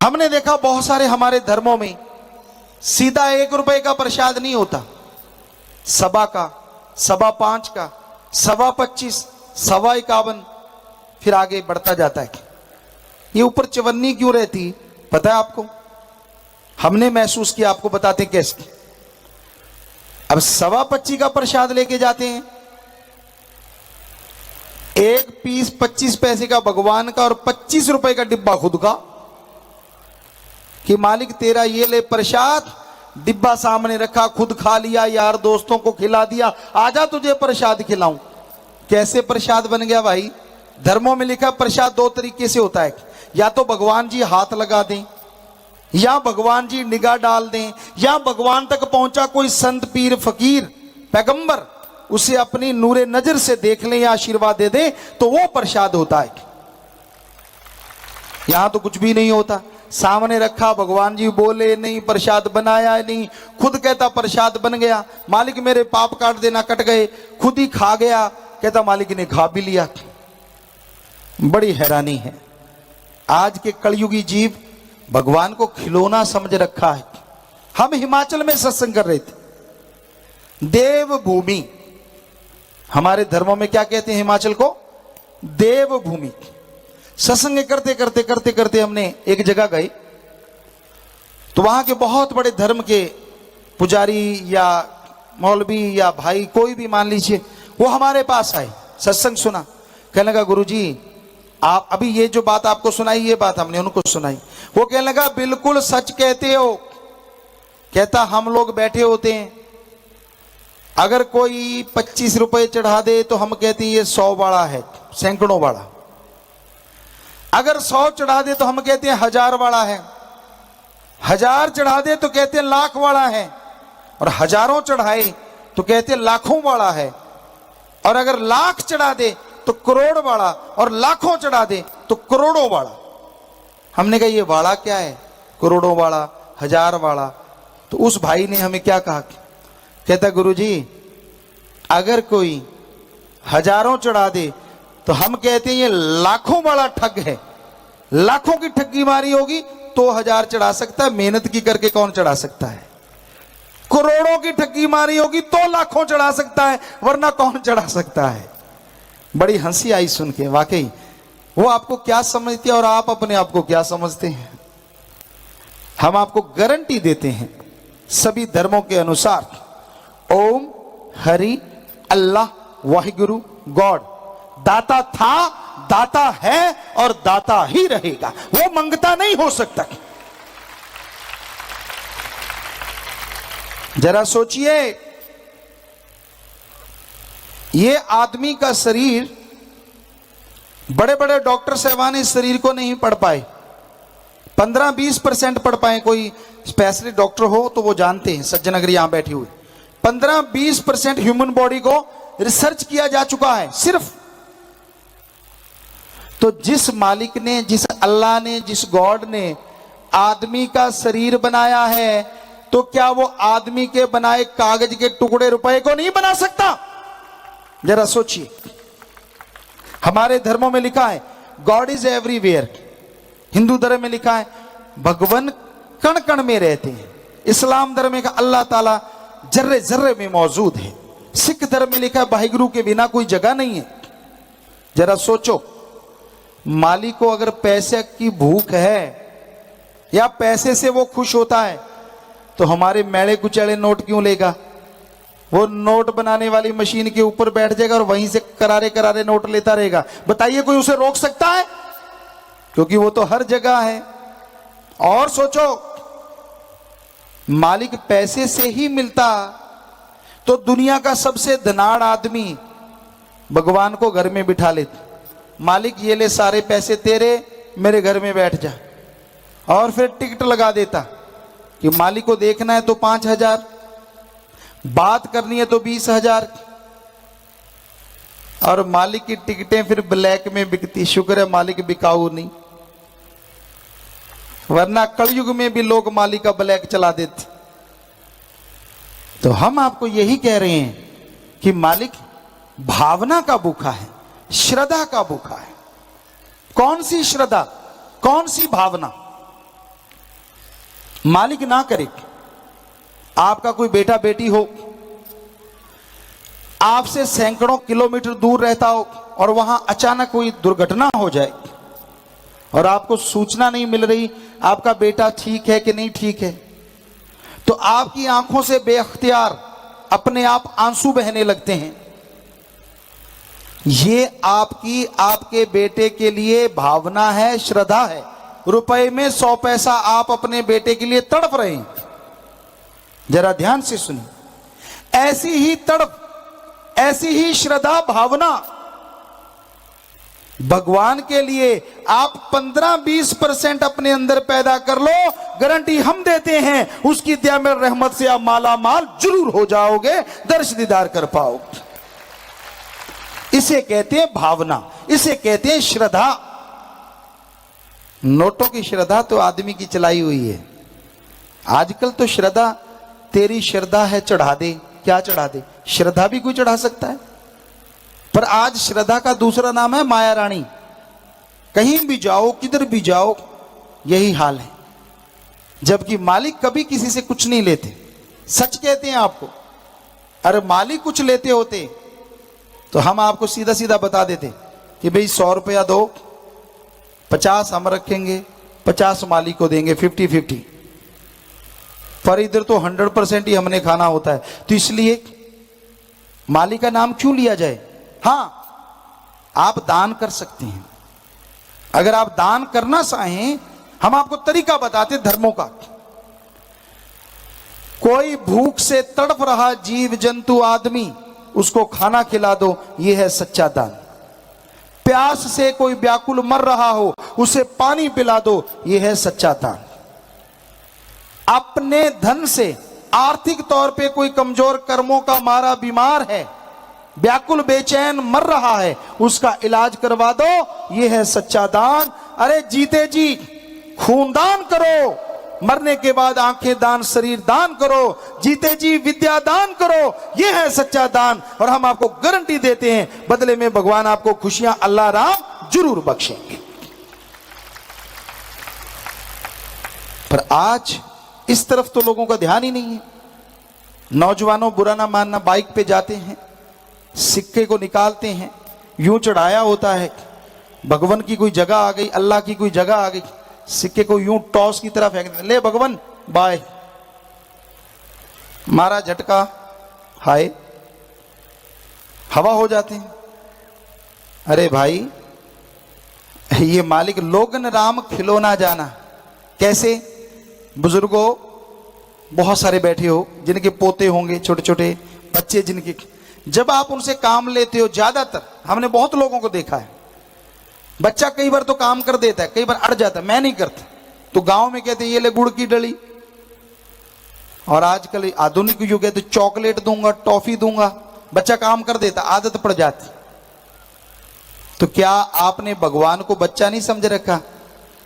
हमने देखा बहुत सारे हमारे धर्मों में सीधा 1 रुपए का प्रसाद नहीं होता, सवा का, सवा 5 का, सवा 25, सवा 51, फिर आगे बढ़ता जाता है। ये ऊपर चवन्नी क्यों रहती पता है आपको? हमने महसूस किया, आपको बताते कैसे। अब सवा 25 का प्रसाद लेके जाते हैं, एक पीस 25 पैसे का भगवान का और 25 रुपए का डिब्बा खुद का, कि मालिक तेरा ये ले प्रसाद, डिब्बा सामने रखा, खुद खा लिया, यार दोस्तों को खिला दिया, आजा तुझे प्रसाद खिलाऊं। कैसे प्रसाद बन गया भाई? धर्मों में लिखा प्रसाद 2 तरीके से होता है, या तो भगवान जी हाथ लगा दें, या भगवान जी निगाह डाल दें, या भगवान तक पहुंचा कोई संत पीर फकीर पैगंबर उसे अपनी नूरे नजर से देख ले या आशीर्वाद दे दे, तो वो प्रसाद होता है। यहां तो कुछ भी नहीं होता, सामने रखा, भगवान जी बोले नहीं, प्रसाद बनाया नहीं, खुद कहता प्रसाद बन गया, मालिक मेरे पाप काट देना, कट गए, खुद ही खा गया, कहता मालिक ने खा भी लिया। बड़ी हैरानी है, आज के कलयुगी जीव भगवान को खिलौना समझ रखा है। हम हिमाचल में सत्संग कर रहे थे, देवभूमि, हमारे धर्मों में क्या कहते हैं हिमाचल को? देवभूमि। सत्संग करते करते करते करते हमने एक जगह गए, तो वहां के बहुत बड़े धर्म के पुजारी या मौलवी या भाई कोई भी मान लीजिए, वो हमारे पास आए, सत्संग सुना, कहने लगा गुरुजी आप अभी ये जो बात आपको सुनाई, ये बात हमने उनको सुनाई। वो कहने लगा बिल्कुल सच कहते हो। कहता हम लोग बैठे होते हैं, अगर कोई 25 रुपए चढ़ा दे तो हम कहते हैं ये 100 वाला है, सैकड़ों वाला। अगर 100 चढ़ा दे तो हम कहते हैं 1000 वाला है, 1000 चढ़ा दे तो कहते हैं लाख वाला है, और हजारों चढ़ाए तो कहते हैं लाखों वाला है, और अगर लाख चढ़ा दे तो करोड़ वाला, और लाखों चढ़ा दे तो करोड़ों वाला। हमने कहा ये वाला क्या है? करोड़ों वाला, 1000 वाला। तो उस भाई ने हमें क्या कहा? कहता गुरुजी अगर कोई हजारों चढ़ा दे तो हम कहते हैं ये लाखों वाला ठग है, लाखों की ठगी मारी होगी तो 1000 चढ़ा सकता है, मेहनत की करके कौन चढ़ा सकता है? करोड़ों की ठगी मारी होगी तो लाखों चढ़ा सकता है, वरना कौन चढ़ा सकता है? बड़ी हंसी आई सुन के, वाकई वो आपको क्या समझती है और आप अपने आप को क्या समझते हैं। हम आपको गारंटी देते हैं सभी धर्मों के अनुसार ओम हरि अल्लाह वाहिगुरु गॉड दाता था, दाता है और दाता ही रहेगा, वो मंगता नहीं हो सकता। जरा सोचिए, ये आदमी का शरीर, बड़े बड़े डॉक्टर साहबान इस शरीर को नहीं पढ़ पाए, 15-20% पढ़ पाए। कोई स्पेशलिस्ट डॉक्टर हो तो वो जानते हैं, सज्जन अगर यहां बैठे हुए, 15-20% ह्यूमन बॉडी को रिसर्च किया जा चुका है सिर्फ। तो जिस मालिक ने, जिस अल्लाह ने, जिस गॉड ने आदमी का शरीर बनाया है, तो क्या वो आदमी के बनाए कागज के टुकड़े रुपए को नहीं बना सकता? जरा सोचिए। हमारे धर्मों में लिखा है गॉड इज एवरीवेयर, हिंदू धर्म में लिखा है भगवान कण कण में रहते हैं, इस्लाम धर्म में अल्लाह ताला जर्रे जर्रे में मौजूद है, सिख धर्म में लिखा है वाहिगुरु के बिना कोई जगह नहीं है। जरा सोचो, मालिक को अगर पैसे की भूख है या पैसे से वो खुश होता है, तो हमारे मैले कुचैले नोट क्यों लेगा? वो नोट बनाने वाली मशीन के ऊपर बैठ जाएगा और वहीं से करारे करारे नोट लेता रहेगा। बताइए कोई उसे रोक सकता है? क्योंकि वो तो हर जगह है। और सोचो, मालिक पैसे से ही मिलता तो दुनिया का सबसे धनाढ़ आदमी भगवान को घर में बिठा लेता, मालिक ये ले सारे पैसे तेरे, मेरे घर में बैठ जा, और फिर टिकट लगा देता कि मालिक को देखना है तो 5000, बात करनी है तो 20,000, और मालिक की टिकटें फिर ब्लैक में बिकती। शुक्र है मालिक बिकाऊ नहीं, वरना कलयुग में भी लोग मालिक का ब्लैक चला देते। तो हम आपको यही कह रहे हैं कि मालिक भावना का भूखा है, श्रद्धा का भूखा है। कौन सी श्रद्धा, कौन सी भावना? मालिक ना करे, आपका कोई बेटा बेटी हो, आपसे सैकड़ों किलोमीटर दूर रहता हो और वहां अचानक कोई दुर्घटना हो जाए और आपको सूचना नहीं मिल रही आपका बेटा ठीक है कि नहीं ठीक है, तो आपकी आंखों से बेअख्तियार अपने आप आंसू बहने लगते हैं। ये आपकी आपके बेटे के लिए भावना है, श्रद्धा है। रुपए में 100 पैसा आप अपने बेटे के लिए तड़प रहे हैं। जरा ध्यान से सुनिए, ऐसी ही तड़प, ऐसी ही श्रद्धा भावना भगवान के लिए आप 15-20% अपने अंदर पैदा कर लो, गारंटी हम देते हैं, उसकी दया में रहमत से आप माला माल जरूर हो जाओगे, दर्श दीदार कर पाओगे। इसे कहते हैं भावना, इसे कहते हैं श्रद्धा। नोटों की श्रद्धा तो आदमी की चलाई हुई है। आजकल तो श्रद्धा, तेरी श्रद्धा है चढ़ा दे, क्या चढ़ा दे, श्रद्धा भी कोई चढ़ा सकता है। पर आज श्रद्धा का दूसरा नाम है माया रानी। कहीं भी जाओ, किधर भी जाओ, यही हाल है। जबकि मालिक कभी किसी से कुछ नहीं लेते। सच कहते हैं आपको, अरे मालिक कुछ लेते होते तो हम आपको सीधा सीधा बता देते कि भाई 100 रुपया दो, 50 हम रखेंगे, 50 मालिक को देंगे, 50-50। पर इधर तो 100% ही हमने खाना होता है, तो इसलिए मालिक का नाम क्यों लिया जाए। हां, आप दान कर सकते हैं। अगर आप दान करना चाहें, हम आपको तरीका बताते धर्मों का। कोई भूख से तड़प रहा जीव जंतु आदमी, उसको खाना खिला दो, यह है सच्चा दान। प्यास से कोई व्याकुल मर रहा हो, उसे पानी पिला दो, यह है सच्चा दान। अपने धन से आर्थिक तौर पे कोई कमजोर कर्मों का मारा बीमार है, व्याकुल बेचैन मर रहा है, उसका इलाज करवा दो, यह है सच्चा दान। अरे जीते जी खून दान करो, मरने के बाद आंखें दान, शरीर दान करो, जीते जी विद्या दान करो, यह है सच्चा दान। और हम आपको गारंटी देते हैं, बदले में भगवान आपको खुशियां अल्लाह राम जरूर बख्शेंगे। पर आज इस तरफ तो लोगों का ध्यान ही नहीं है। नौजवानों, बुरा ना मानना, बाइक पे जाते हैं, सिक्के को निकालते हैं, यूं चढ़ाया होता है, भगवान की कोई जगह आ गई, अल्लाह की कोई जगह आ गई, सिक्के को यूं टॉस की तरह फेंक देते, ले भगवान बाय, मारा झटका, हाय, हवा हो जाते हैं। अरे भाई, ये मालिक लोगन राम खिलौना जाना। कैसे? बुजुर्गों बहुत सारे बैठे हो, जिनके पोते होंगे, छोटे छोटे बच्चे जिनके, जब आप उनसे काम लेते हो, ज्यादातर हमने बहुत लोगों को देखा है, बच्चा कई बार तो काम कर देता है, कई बार अड़ जाता है, मैं नहीं करता, तो गांव में कहते हैं ये ले गुड़ की डली, और आजकल आधुनिक युग है तो चॉकलेट दूंगा, टॉफी दूंगा, बच्चा काम कर देता, आदत पड़ जाती। तो क्या आपने भगवान को बच्चा नहीं समझ रखा?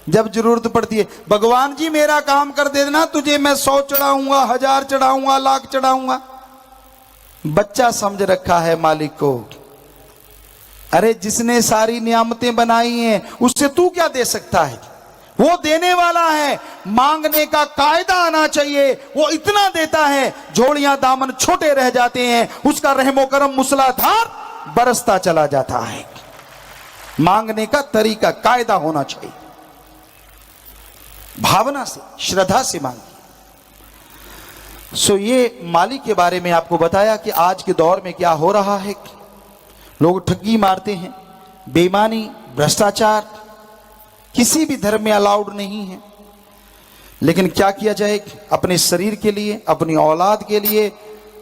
जब जरूरत पड़ती है, भगवान जी मेरा काम कर देना, तुझे मैं 100 चढ़ाऊंगा, 1000 चढ़ाऊंगा, लाख चढ़ाऊंगा। बच्चा समझ रखा है मालिक को। अरे जिसने सारी नियामतें बनाई हैं, उससे तू क्या दे सकता है? वो देने वाला है, मांगने का कायदा आना चाहिए। वो इतना देता है, झोलियां दामन छोटे रह जाते हैं, उसका रहमो करम मूसलाधार बरसता चला जाता है। मांगने का तरीका, कायदा होना चाहिए, भावना से, श्रद्धा से मांगे। सो ये मालिक के बारे में आपको बताया कि आज के दौर में क्या हो रहा है। लोग ठगी मारते हैं, बेईमानी, भ्रष्टाचार किसी भी धर्म में अलाउड नहीं है। लेकिन क्या किया जाए, अपने शरीर के लिए, अपनी औलाद के लिए,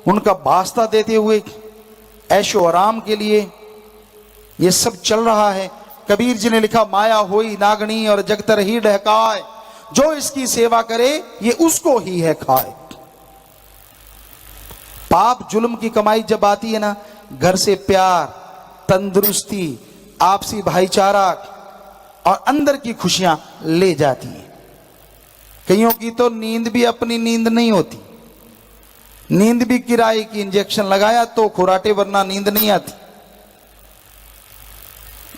उनका वास्ता देते हुए, ऐशो आराम के लिए ये सब चल रहा है। कबीर जी ने लिखा, माया होई नागणी और जगतर ही डहकाए, जो इसकी सेवा करे ये उसको ही है खाए। पाप जुल्म की कमाई जब आती है ना, घर से प्यार, तंदुरुस्ती, आपसी भाईचारा और अंदर की खुशियां ले जाती है। कईयों की तो नींद भी अपनी नींद नहीं होती, नींद भी किराए की, इंजेक्शन लगाया तो खुराटे, वरना नींद नहीं आती।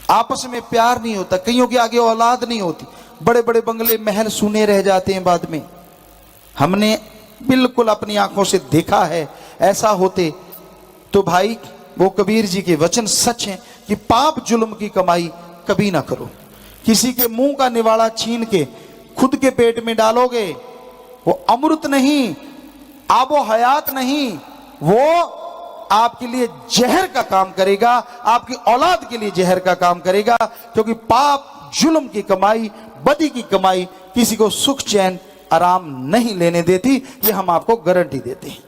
आपस में प्यार नहीं होता, कईयों के आगे औलाद नहीं होती, बड़े बड़े बंगले महल सुने रह जाते हैं बाद में। हमने बिल्कुल अपनी आंखों से देखा है। ऐसा होते तो भाई वो कबीर जी के वचन सच हैं कि पाप जुल्म की कमाई कभी ना करो। किसी के मुंह का निवाड़ा छीन के खुद के पेट में डालोगे, वो अमृत नहीं, आबो हयात नहीं, वो आपके लिए जहर का काम करेगा, आपकी औलाद के लिए जहर का काम करेगा। क्योंकि पाप जुल्म की कमाई, बदी की कमाई किसी को सुख चैन आराम नहीं लेने देती, ये हम आपको गारंटी देते हैं।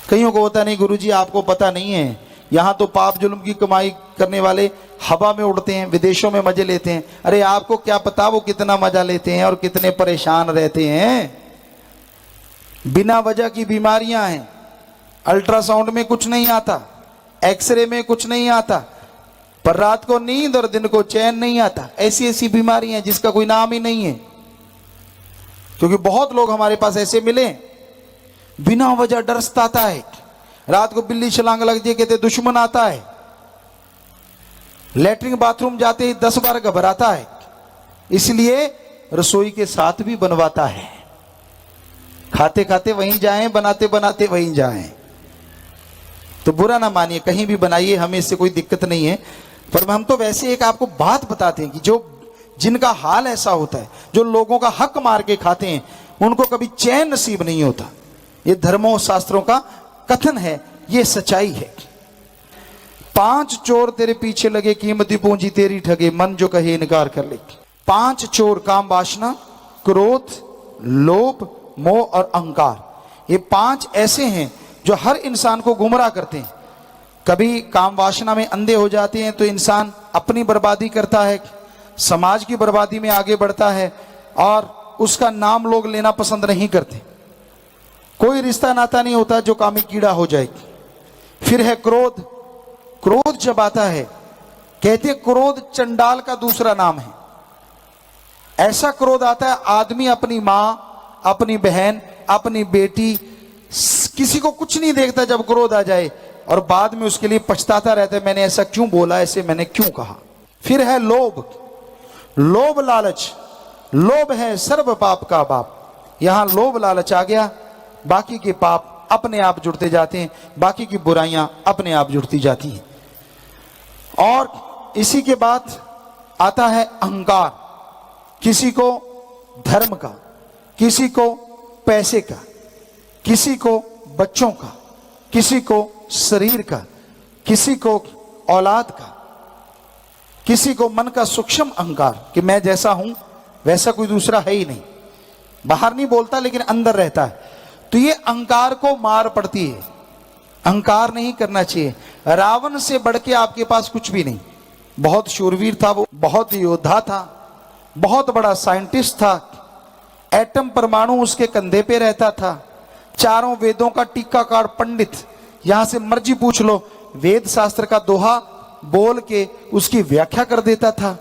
कईयों को होता नहीं गुरुजी आपको पता नहीं है, यहां तो पाप जुल्म की कमाई करने वाले हवा में उड़ते हैं, विदेशों में मजे लेते हैं। अरे आपको क्या पता वो कितना मजा लेते हैं और कितने परेशान रहते हैं। बिना वजह की बीमारियां हैं, अल्ट्रासाउंड में कुछ नहीं आता, एक्सरे में कुछ नहीं आता, पर रात को नींद और दिन को चैन नहीं आता। ऐसी ऐसी बीमारियां हैं जिसका कोई नाम ही नहीं है। क्योंकि बहुत लोग हमारे पास ऐसे मिले, बिना वजह डर सताता है, रात को बिल्ली छलांग लग जाए कहते दुश्मन आता है, लेटरिन बाथरूम जाते ही 10 बार घबराता है, इसलिए रसोई के साथ भी बनवाता है। खाते खाते वहीं जाएं, बनाते बनाते वहीं जाएं। तो बुरा ना मानिए, कहीं भी बनाइए, हमें इससे कोई दिक्कत नहीं है। पर हम तो वैसे एक आपको बात बताते हैं कि जो जिनका हाल ऐसा होता है, जो लोगों का हक मार के खाते हैं, उनको कभी चैन नसीब नहीं होता। ये धर्मों शास्त्रों का कथन है, ये सच्चाई है। 5 चोर तेरे पीछे लगे, कीमती पूंजी तेरी ठगे, मन जो कहे इनकार कर ले। 5 चोर, काम वासना, क्रोध, लोभ, मोह और अहंकार। ये 5 ऐसे हैं जो हर इंसान को गुमराह करते हैं। कभी काम वासना में अंधे हो जाते हैं तो इंसान अपनी बर्बादी करता है, समाज की बर्बादी में आगे बढ़ता है और उसका नाम लोग लेना पसंद नहीं करते। कोई रिश्ता नाता नहीं होता जो कामी कीड़ा हो जाए। फिर है क्रोध। क्रोध जब आता है, कहते क्रोध चंडाल का दूसरा नाम है। ऐसा क्रोध आता है आदमी अपनी मां, अपनी बहन, अपनी बेटी, किसी को कुछ नहीं देखता जब क्रोध आ जाए, और बाद में उसके लिए पछताता रहता है, मैंने ऐसा क्यों बोला, ऐसे मैंने क्यों कहा। फिर है लोभ। लोभ लालच। लोभ है सर्व पाप का बाप। यहां लोभ लालच आ गया, बाकी के पाप अपने आप जुड़ते जाते हैं, बाकी की बुराइयां अपने आप जुड़ती जाती हैं। और इसी के बाद आता है अहंकार। किसी को धर्म का, किसी को पैसे का, किसी को बच्चों का, किसी को शरीर का, किसी को औलाद का, किसी को मन का सूक्ष्म अहंकार कि मैं जैसा हूं वैसा कोई दूसरा है ही नहीं, बाहर नहीं बोलता लेकिन अंदर रहता है। तो ये अहंकार को मार पड़ती है। अहंकार नहीं करना चाहिए। रावण से बढ़ के आपके पास कुछ भी नहीं। बहुत शूरवीर था वो, बहुत योद्धा था, बहुत बड़ा साइंटिस्ट था, एटम परमाणु उसके कंधे पे रहता था, 4 वेदों का टीकाकार पंडित, यहां से मर्जी पूछ लो, वेद शास्त्र का दोहा बोल के उसकी व्याख्या कर देता था।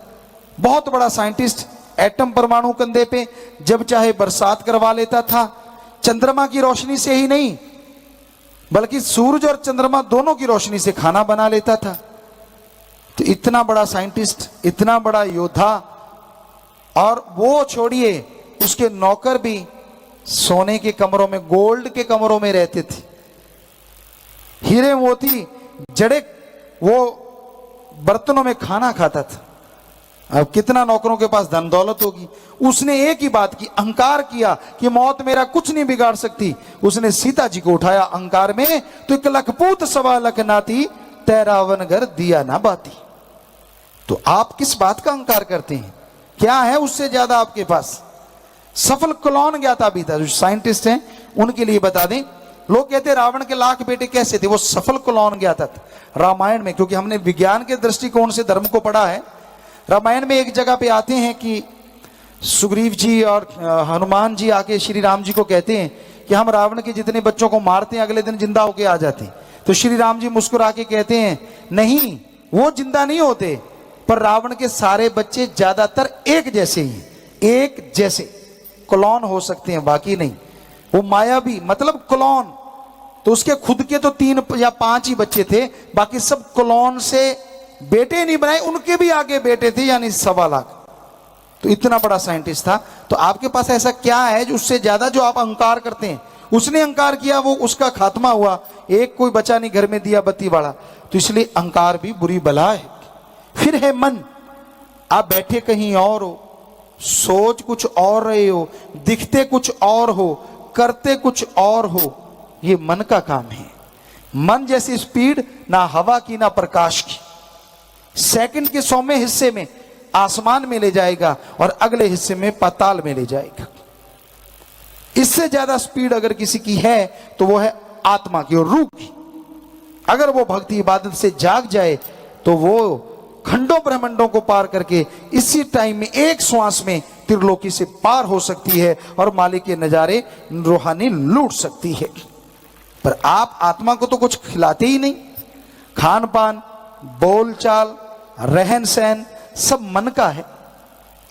बहुत बड़ा साइंटिस्ट, एटम परमाणु कंधे पे, जब चाहे बरसात करवा लेता था। चंद्रमा की रोशनी से ही नहीं बल्कि सूरज और चंद्रमा दोनों की रोशनी से खाना बना लेता था। तो इतना बड़ा साइंटिस्ट, इतना बड़ा योद्धा, और वो छोड़िए उसके नौकर भी सोने के कमरों में, गोल्ड के कमरों में रहते थे, हीरे मोती जड़े वो बर्तनों में खाना खाता था। अब कितना नौकरों के पास धन दौलत होगी। उसने एक ही बात की, अहंकार किया कि मौत मेरा कुछ नहीं बिगाड़ सकती। उसने सीता जी को उठाया अहंकार में, तो 1 लखपूत 1.25 लख नाती, तै रावण घर दिया ना बाती। तो आप किस बात का अहंकार करते हैं? क्या है उससे ज्यादा आपके पास? सफल क्लोन ज्ञाता भी था, जो साइंटिस्ट हैं उनके लिए बता दें। लोग कहते रावण के लाख बेटे कैसे थे? वो सफल क्लोन ज्ञाता था। रामायण में, क्योंकि हमने विज्ञान के दृष्टिकोण से धर्म को पढ़ा है, रामायण में एक जगह पे आते हैं कि सुग्रीव जी और हनुमान जी आके श्री राम जी को कहते हैं कि हम रावण के जितने बच्चों को मारते हैं अगले दिन जिंदा होके आ जाते हैं। तो श्री राम जी मुस्कुरा के कहते हैं नहीं, वो जिंदा नहीं होते, पर रावण के सारे बच्चे ज्यादातर एक जैसे ही, एक जैसे क्लोन हो सकते हैं, बाकी नहीं। वो मायावी मतलब क्लोन। तो उसके खुद के तो 3 या 5 ही बच्चे थे, बाकी सब क्लोन से बेटे नहीं बनाए, उनके भी आगे बेटे थे, यानी 1.25 लाख। तो इतना बड़ा साइंटिस्ट था। तो आपके पास ऐसा क्या है जो उससे ज्यादा जो आप अहंकार करते हैं? उसने अहंकार किया, वो उसका खात्मा हुआ, एक कोई बचा नहीं घर में दिया बत्ती वाला। तो इसलिए अहंकार भी बुरी बला है। फिर है मन। आप बैठे कहीं और हो, सोच कुछ और रहे हो, दिखते कुछ और हो, करते कुछ और हो, ये मन का काम है। मन जैसी स्पीड ना हवा की ना प्रकाश की। सेकंड के 100वें हिस्से में आसमान में ले जाएगा और अगले हिस्से में पाताल में ले जाएगा। इससे ज्यादा स्पीड अगर किसी की है तो वो है आत्मा की और रूह की। अगर वो भक्ति इबादत से जाग जाए तो वो खंडों ब्रह्मांडों को पार करके इसी टाइम में एक श्वास में त्रिलोकी से पार हो सकती है और मालिक के नजारे रूहानी लूट सकती है। पर आप आत्मा को तो कुछ खिलाते ही नहीं। खान पान, बोलचाल, रहन सहन सब मन का है।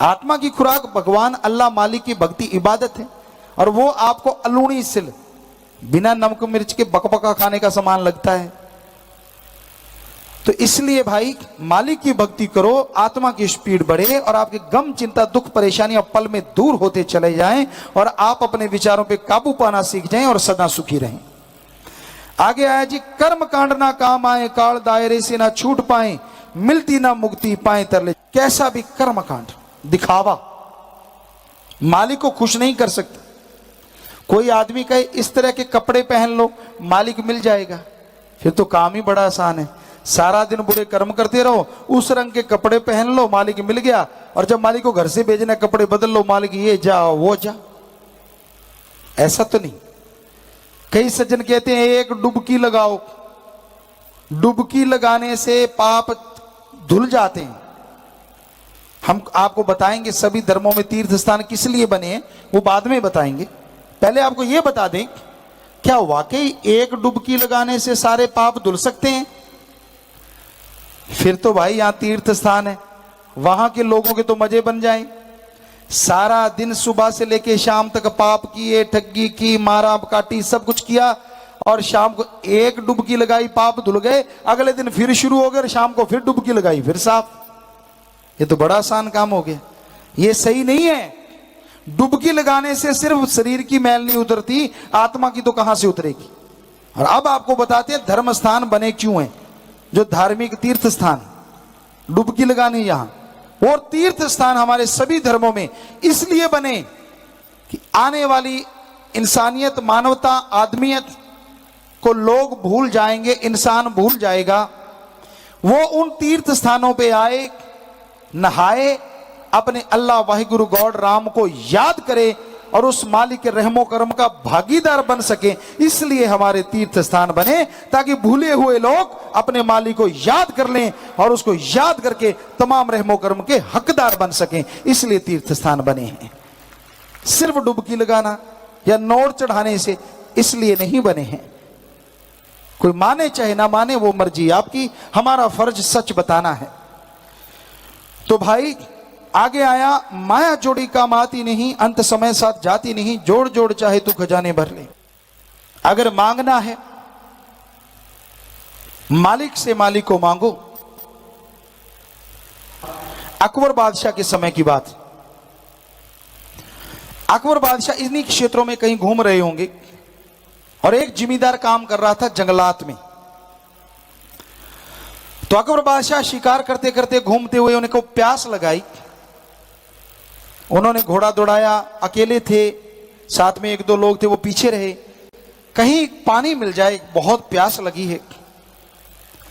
आत्मा की खुराक भगवान अल्लाह मालिक की भक्ति इबादत है और वो आपको अलूणी सिल बिना नमक मिर्च के बकबका खाने का सामान लगता है। तो इसलिए भाई मालिक की भक्ति करो, आत्मा की स्पीड बढ़े और आपके गम चिंता दुख परेशानियां पल में दूर होते चले जाएं और आप अपने विचारों पे काबू पाना सीख जाएं और सदा सुखी रहें। आगे आया जी, कर्म कांड ना काम आए, काल दायरे से ना छूट पाए, मिलती ना मुक्ति पाए तरले। कैसा भी कर्म कांड, दिखावा मालिक को खुश नहीं कर सकता। कोई आदमी कहे इस तरह के कपड़े पहन लो, मालिक मिल जाएगा, फिर तो काम ही बड़ा आसान है। सारा दिन बुरे कर्म करते रहो, उस रंग के कपड़े पहन लो, मालिक मिल गया। और जब मालिक को घर से भेजना कपड़े बदल लो, मालिक ये जा वो जा। ऐसा तो नहीं। कई सज्जन कहते हैं एक डुबकी लगाओ, डुबकी लगाने से पाप धुल जाते हैं। हम आपको बताएंगे सभी धर्मों में तीर्थ स्थान किस लिए बने हैं, वो बाद में बताएंगे। पहले आपको यह बता दें, क्या वाकई एक डुबकी लगाने से सारे पाप धुल सकते हैं? फिर तो भाई यहां तीर्थ स्थान है, वहां के लोगों के तो मजे बन जाएं। सारा दिन सुबह से लेके शाम तक पाप किए, ठगी की, मारा काटी, सब कुछ किया और शाम को एक डुबकी लगाई, पाप धुल गए। अगले दिन फिर शुरू हो गए और शाम को फिर डुबकी लगाई, फिर साफ। ये तो बड़ा आसान काम हो गया। ये सही नहीं है। डुबकी लगाने से सिर्फ शरीर की मैल नहीं उतरती, आत्मा की तो कहां से उतरेगी। और अब आपको बताते हैं धर्म स्थान बने क्यों हैं, जो धार्मिक तीर्थ स्थान, डुबकी लगाने यहां। और तीर्थ स्थान हमारे सभी धर्मों में इसलिए बने कि आने वाली इंसानियत, मानवता, आदमियत को लोग भूल जाएंगे, इंसान भूल जाएगा। वो उन तीर्थ स्थानों पे आए, नहाए, अपने अल्लाह वाहिगुरु गॉड राम को याद करे और उस मालिक के रहमो करम का भागीदार बन सके। इसलिए हमारे तीर्थ स्थान बने, ताकि भूले हुए लोग अपने मालिक को याद कर लें और उसको याद करके तमाम रहमो करम के हकदार बन सकें। इसलिए तीर्थ स्थान बने हैं। सिर्फ डुबकी लगाना या नोट चढ़ाने से इसलिए नहीं बने हैं। कोई माने चाहे ना माने, वो मर्जी आपकी, हमारा फर्ज सच बताना है। तो भाई आगे आया, माया जोड़ी काम आती नहीं, अंत समय साथ जाती नहीं, जोड़ जोड़ चाहे तू खजाने भर ले। अगर मांगना है मालिक से, मालिक को मांगो। अकबर बादशाह के समय की बात। अकबर बादशाह इन्हीं क्षेत्रों में कहीं घूम रहे होंगे और एक जिमीदार काम कर रहा था जंगलात में। तो अकबर बादशाह शिकार करते करते घूमते हुए उनको प्यास लगाई। उन्होंने घोड़ा दौड़ाया, अकेले थे, साथ में एक दो लोग थे, वो पीछे रहे। कहीं पानी मिल जाए, बहुत प्यास लगी है।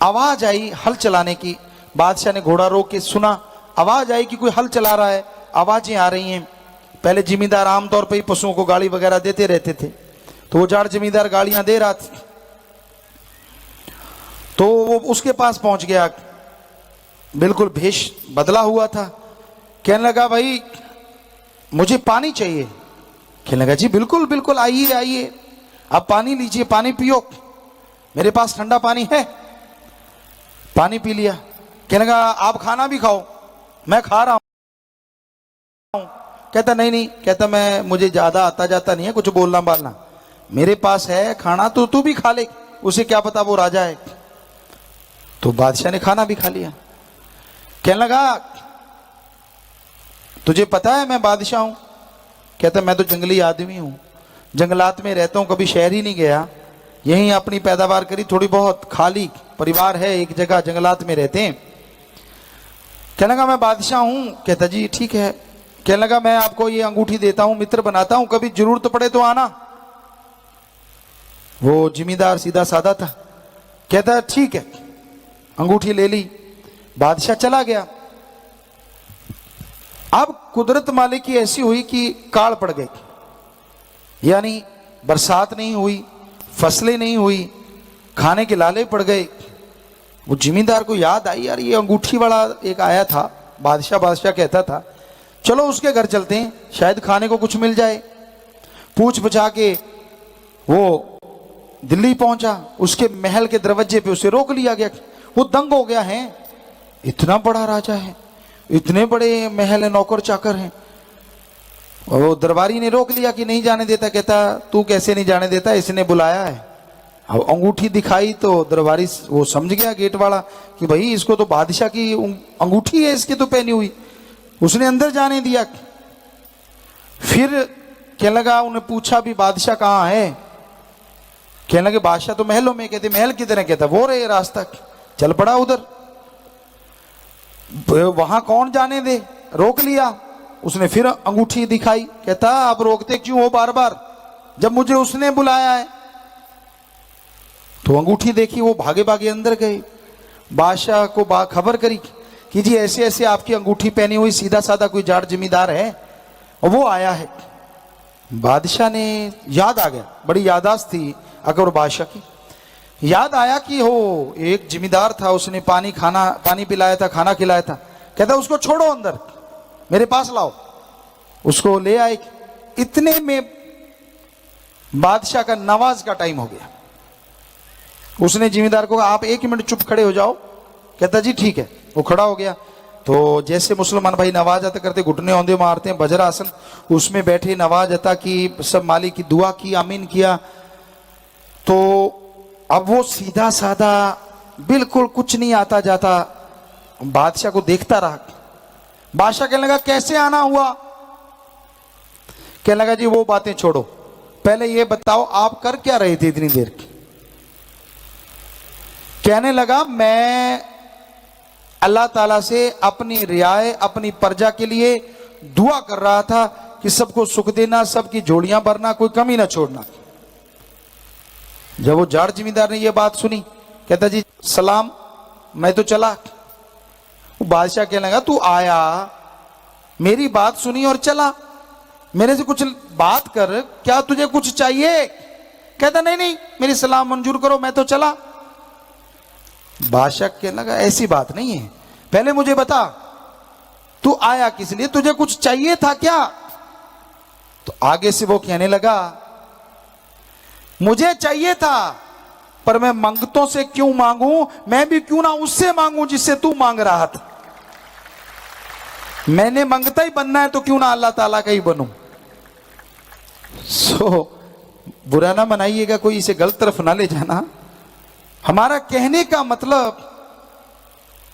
आवाज आई हल चलाने की। बादशाह ने घोड़ा रोक के सुना, आवाज आई कि कोई हल चला रहा है, आवाजें आ रही हैं। पहले जिमीदार आमतौर पर ही पशुओं को गाड़ी वगैरह देते रहते थे, तो वो जाट जिमीदार गाड़ियां दे रहा था। तो वो उसके पास पहुंच गया, बिल्कुल भेष बदला हुआ था। कहने लगा, भाई मुझे पानी चाहिए। कहने लगा, जी बिल्कुल बिल्कुल, आइए आइए, आप पानी लीजिए, पानी पियो, मेरे पास ठंडा पानी है। पानी पी लिया। कहने लगा, आप खाना भी खाओ। मैं खा रहा हूं। कहता नहीं नहीं, कहता मुझे ज्यादा आता जाता नहीं है कुछ बोलना बालना, मेरे पास है खाना, तो तू भी खा ले, उसे क्या पता वो राजा है। तो बादशाह ने खाना भी खा लिया। कहने लगा, तुझे पता है मैं बादशाह हूं? कहता मैं तो जंगली आदमी हूं, जंगलात में रहता हूं, कभी शहर ही नहीं गया, यहीं अपनी पैदावार करी, थोड़ी बहुत, खाली परिवार है एक जगह, जंगलात में रहते हैं। कहने लगा मैं बादशाह हूं। कहता जी ठीक है। कहने लगा मैं आपको ये अंगूठी देता हूं, मित्र बनाता हूं, कभी जरूरत पड़े तो आना। वो जिम्मेदार सीधा साधा था। कहता ठीक है, अंगूठी ले ली, बादशाह चला गया। अब कुदरत मालिक की ऐसी हुई कि काल पड़ गई, यानी बरसात नहीं हुई, फसलें नहीं हुई, खाने के लाले पड़ गए। वो जिम्मेदार को याद आई, यार ये अंगूठी वाला एक आया था, बादशाह कहता था चलो उसके घर चलते हैं, शायद खाने को कुछ मिल जाए। पूछ बचा के वो दिल्ली पहुंचा, उसके महल के दरवाजे पे उसे रोक लिया गया। वो दंग हो गया है, इतना बड़ा राजा है, इतने बड़े महल है, नौकर चाकर हैं, और वो दरबारी ने रोक लिया कि नहीं जाने देता। कहता तू कैसे नहीं जाने देता, इसने बुलाया है। अब अंगूठी दिखाई तो दरबारी वो समझ गया गेट वाला कि भाई इसको तो बादशाह की अंगूठी है, इसकी तो पहनी हुई। उसने अंदर जाने दिया। फिर कहने लगा, उन्हें पूछा भी बादशाह कहाँ है। कहने लगे बादशाह तो महलों में। कहते महल किधर है। कहता वो रहे रास्ता। चल पड़ा उधर, वहां कौन जाने दे, रोक लिया। उसने फिर अंगूठी दिखाई। कहता आप रोकते क्यों हो बार बार, जब मुझे उसने बुलाया है। तो अंगूठी देखी, वो भागे भागे अंदर गए, बादशाह को खबर करी कि जी ऐसे ऐसे आपकी अंगूठी पहनी हुई सीधा साधा कोई जाट जिम्मेदार है और वो आया है। बादशाह ने याद आ गया, बड़ी याददाश्त थी अकबर बादशाह की। याद आया कि हो एक जिम्मेदार था, उसने पानी पिलाया था, खाना खिलाया था। कहता उसको छोड़ो अंदर, मेरे पास लाओ। उसको ले आए। इतने में बादशाह का नवाज का टाइम हो गया। उसने जिम्मेदार को कहा आप 1 मिनट चुप खड़े हो जाओ। कहता जी ठीक है। वो खड़ा हो गया। तो जैसे मुसलमान भाई नवाज अता करते, घुटने औंधे मारते हैं, बजर आसन, उसमें बैठे नवाज अता की, सब मालिक की दुआ की, आमीन किया। तो अब वो सीधा साधा बिल्कुल कुछ नहीं आता जाता बादशाह को देखता रहा। बादशाह कहने लगा कैसे आना हुआ। कहने लगा जी वो बातें छोड़ो, पहले ये बताओ आप कर क्या रहे थे इतनी देर। कहने लगा मैं अल्लाह ताला से अपनी रियाए, अपनी प्रजा के लिए दुआ कर रहा था कि सबको सुख देना, सबकी झोलियां भरना, कोई कमी ना छोड़ना। जब वो जाट जिम्मेदार ने ये बात सुनी, कहता जी सलाम, मैं तो चला। बादशाह कहने लगा तू आया, मेरी बात सुनी और चला, मेरे से कुछ बात कर, क्या तुझे कुछ चाहिए। कहता नहीं नहीं, मेरी सलाम मंजूर करो, मैं तो चला। बादशाह कहने लगा ऐसी बात नहीं है, पहले मुझे बता तू आया किस लिए, तुझे कुछ चाहिए था क्या। तो आगे से वो कहने लगा मुझे चाहिए था, पर मैं मंगतों से क्यों मांगू, मैं भी क्यों ना उससे मांगू जिससे तू मांग रहा था। मैंने मंगता ही बनना है तो क्यों ना अल्लाह ताला का ही बनूं। बुरा ना मनाइएगा, कोई इसे गलत तरफ ना ले जाना। हमारा कहने का मतलब,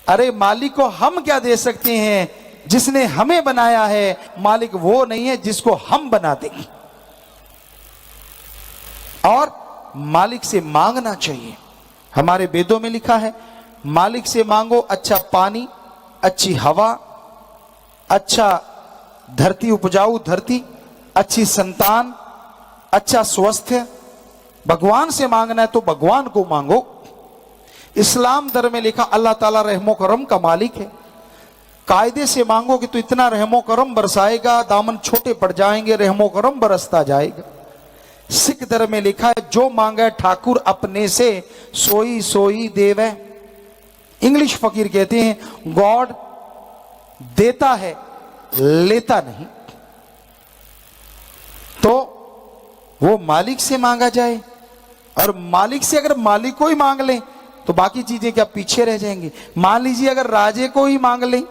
अरे मालिक को हम क्या दे सकते हैं, जिसने हमें बनाया है। मालिक वो नहीं है जिसको हम बनाते। और मालिक से मांगना चाहिए। हमारे वेदों में लिखा है मालिक से मांगो अच्छा पानी, अच्छी हवा, अच्छा धरती, उपजाऊ धरती, अच्छी संतान, अच्छा स्वास्थ्य। भगवान से मांगना है तो भगवान को मांगो। इस्लाम धर्म में लिखा अल्लाह ताला रहमो करम का मालिक है। कायदे से मांगोगे तो इतना रहमो करम बरसाएगा, दामन छोटे पड़ जाएंगे, रहमो करम बरसता जाएगा। सिख धर्म में लिखा है जो मांगे ठाकुर अपने से, सोई सोई देवे। इंग्लिश फकीर कहते हैं गॉड देता है लेता नहीं। तो वो मालिक से मांगा जाए, और मालिक से अगर मालिक को ही मांग लें तो बाकी चीजें क्या पीछे रह जाएंगी। मान लीजिए अगर राजे को ही मांग लें।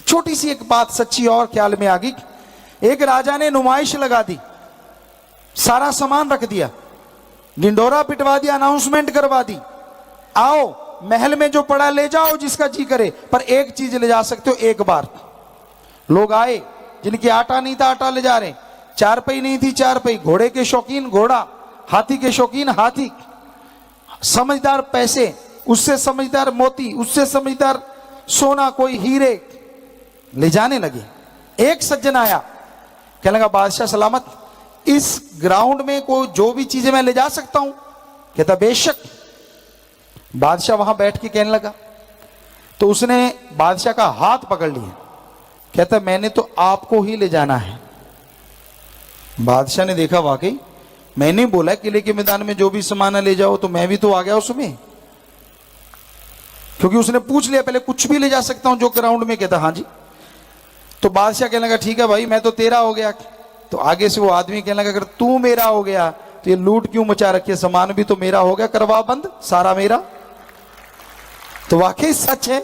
छोटी सी एक बात सच्ची और ख्याल में आ गई। एक राजा ने नुमाइश लगा दी, सारा सामान रख दिया, ढिंडोरा पिटवा दिया, अनाउंसमेंट करवा दी, आओ महल में जो पड़ा ले जाओ जिसका जी करे, पर एक चीज ले जा सकते हो एक बार। लोग आए, जिनकी आटा नहीं था आटा ले जा रहे, चारपाई नहीं थी चारपाई, घोड़े के शौकीन घोड़ा, हाथी के शौकीन हाथी, समझदार पैसे, उससे समझदार मोती, उससे समझदार सोना, कोई हीरे ले जाने लगे। एक सज्जन आया, कहने लगा बादशाह सलामत, इस ग्राउंड में कोई जो भी चीजें मैं ले जा सकता हूं? कहता बेशक। बादशाह वहां बैठ के कहने लगा, तो उसने बादशाह का हाथ पकड़ लिया, कहता मैंने तो आपको ही ले जाना है। बादशाह ने देखा वाकई मैंने बोला किले के मैदान में जो भी सामान ले जाओ, तो मैं भी तो आ गया उसमें, क्योंकि उसने पूछ लिया पहले कुछ भी ले जा सकता हूं जो ग्राउंड में। कहता हाँ जी। तो बादशाह कहने लगा ठीक है भाई मैं तो तेरा हो गया। तो आगे से वो आदमी कहने लगा अगर तू मेरा हो गया तो ये लूट क्यों मचा रखी है, सामान भी तो मेरा हो गया, करवा बंद सारा मेरा। तो वाकई सच है,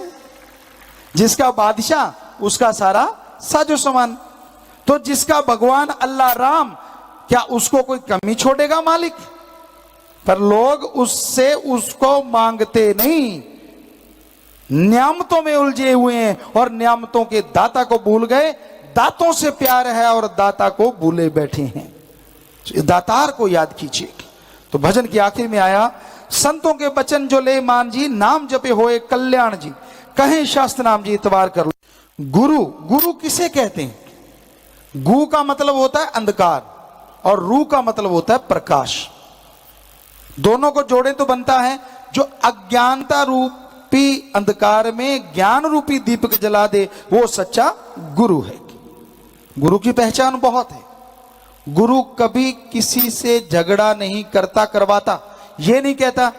जिसका बादशाह उसका सारा साजो सामान। तो जिसका भगवान अल्लाह राम, क्या उसको कोई कमी छोड़ेगा मालिक? पर लोग उससे उसको मांगते नहीं, नियामतों में उलझे हुए हैं और नियामतों के दाता को भूल गए। दातों से प्यार है और दाता को भूले बैठे हैं। दातार को याद कीजिए। तो भजन की आखिर में आया, संतों के वचन जो ले मान जी, नाम जपे होए कल्याण जी, कहें शास्त्र नाम जी इतवार कर लो। गुरु, गुरु किसे कहते हैं? गु का मतलब होता है अंधकार और रू का मतलब होता है प्रकाश। दोनों को जोड़े तो बनता है जो अज्ञानता रूपी अंधकार में ज्ञान रूपी दीपक जला दे, वो सच्चा गुरु है। गुरु की पहचान बहुत है। गुरु कभी किसी से झगड़ा नहीं करता करवाता, ये नहीं कहता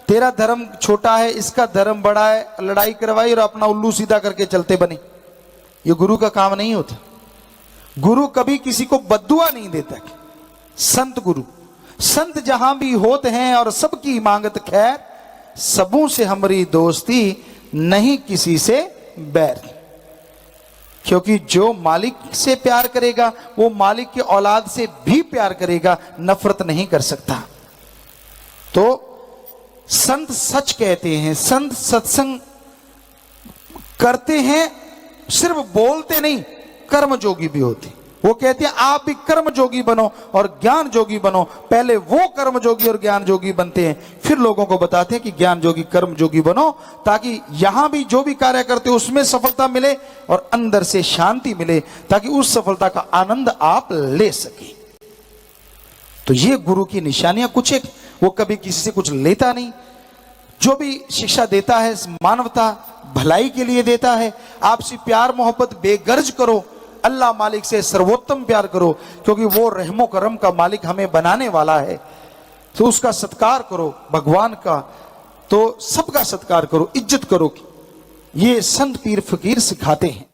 तेरा धर्म छोटा है इसका धर्म बड़ा है, लड़ाई करवाई और अपना उल्लू सीधा करके चलते बने। ये गुरु का काम नहीं होता। गुरु कभी किसी को बद्दुआ नहीं देता। संत गुरु, संत जहां भी होते हैं और सबकी मांगत खैर, सबों से हमारी दोस्ती नहीं किसी से बैर। क्योंकि जो मालिक से प्यार करेगा वो मालिक की औलाद से भी प्यार करेगा, नफरत नहीं कर सकता। तो संत सच कहते हैं, संत सत्संग करते हैं, सिर्फ बोलते नहीं, कर्म जोगी भी होते। वो कहते हैं आप भी कर्म जोगी बनो और ज्ञान जोगी बनो। पहले वो कर्म जोगी और ज्ञान जोगी बनते हैं, फिर लोगों को बताते हैं कि ज्ञान जोगी कर्म जोगी बनो, ताकि यहां भी जो भी कार्य करते हो उसमें सफलता मिले और अंदर से शांति मिले, ताकि उस सफलता का आनंद आप ले सके। तो ये गुरु की निशानियां कुछ एक, वो कभी किसी से कुछ लेता नहीं, जो भी शिक्षा देता है मानवता भलाई के लिए देता है। आपसे प्यार मोहब्बत बेगर्ज करो, अल्लाह मालिक से सर्वोत्तम प्यार करो, क्योंकि वो रहमो करम का मालिक हमें बनाने वाला है। तो उसका सत्कार करो, भगवान का तो सबका सत्कार करो, इज्जत करो। ये संत पीर फकीर सिखाते हैं।